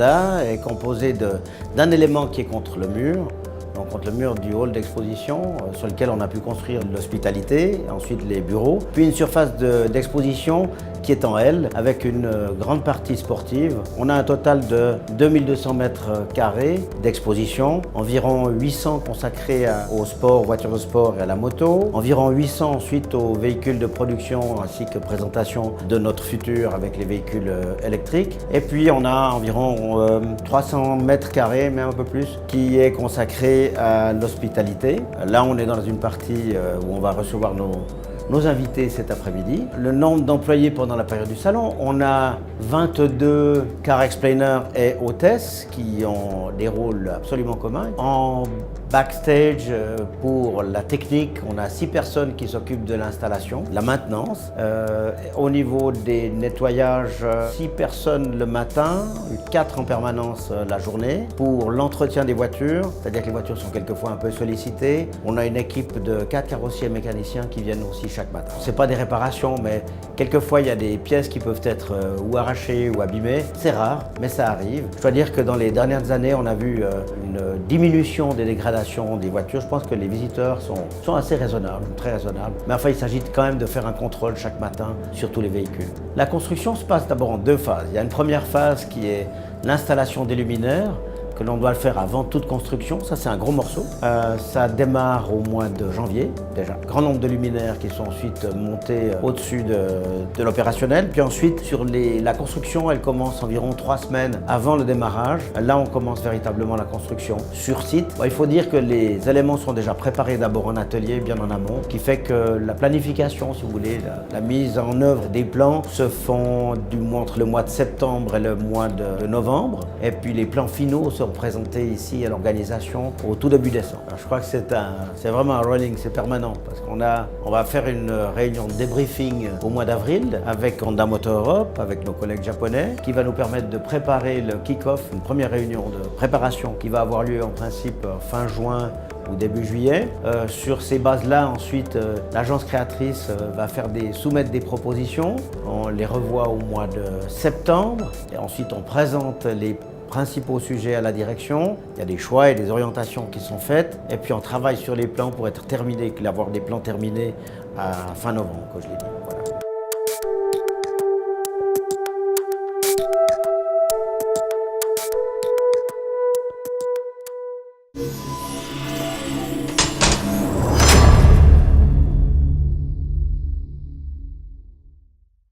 véranda est composée d'un élément qui est contre le mur, donc contre le mur du hall d'exposition sur lequel on a pu construire l'hospitalité, ensuite les bureaux, puis une surface d'exposition qui est en L avec une grande partie sportive. On a un total de 2200 mètres carrés d'exposition, environ 800 consacrés au sport, aux voitures de sport et à la moto, environ 800 ensuite aux véhicules de production ainsi que présentation de notre futur avec les véhicules électriques. Et puis on a environ 300 mètres carrés, même un peu plus, qui est consacré à l'hospitalité. Là on est dans une partie où on va recevoir nos invités cet après-midi. Le nombre d'employés pendant la période du salon, on a 22 car explainers et hôtesses qui ont des rôles absolument communs. En backstage, pour la technique, on a 6 personnes qui s'occupent de l'installation, la maintenance. Au niveau des nettoyages, 6 personnes le matin, 4 en permanence la journée. Pour l'entretien des voitures, c'est-à-dire que les voitures sont quelquefois un peu sollicitées, on a une équipe de 4 carrossiers mécaniciens qui viennent aussi chaque matin. Ce n'est pas des réparations, mais quelquefois il y a des pièces qui peuvent être ou arrachées ou abîmées. C'est rare, mais ça arrive. Je dois dire que dans les dernières années, on a vu une diminution des dégradations des voitures. Je pense que les visiteurs sont assez raisonnables, très raisonnables. Mais enfin, il s'agit quand même de faire un contrôle chaque matin sur tous les véhicules. La construction se passe d'abord en 2 phases. Il y a une première phase qui est l'installation des luminaires, que l'on doit le faire avant toute construction. Ça, c'est un gros morceau. Ça démarre au mois de janvier, déjà. Grand nombre de luminaires qui sont ensuite montés au-dessus de l'opérationnel. Puis ensuite, sur la construction, elle commence environ 3 semaines avant le démarrage. Là, on commence véritablement la construction sur site. Bon, il faut dire que les éléments sont déjà préparés d'abord en atelier, bien en amont, qui fait que la planification, si vous voulez, la mise en œuvre des plans se font entre le mois de septembre et le mois de novembre. Et puis les plans finaux seront présentés ici à l'organisation au tout début décembre. Alors, je crois que c'est vraiment un rolling, c'est permanent, parce qu'on va faire une réunion de débriefing au mois d'avril avec Honda Motor Europe, avec nos collègues japonais, qui va nous permettre de préparer le kick-off, une première réunion de préparation qui va avoir lieu en principe fin juin ou début juillet. Sur ces bases-là, ensuite, l'agence créatrice va soumettre des propositions. On les revoit au mois de septembre et ensuite on présente les principaux sujets à la direction. Il y a des choix et des orientations qui sont faites. Et puis on travaille sur les plans pour être terminé, avoir des plans terminés à fin novembre, comme je l'ai dit. Voilà.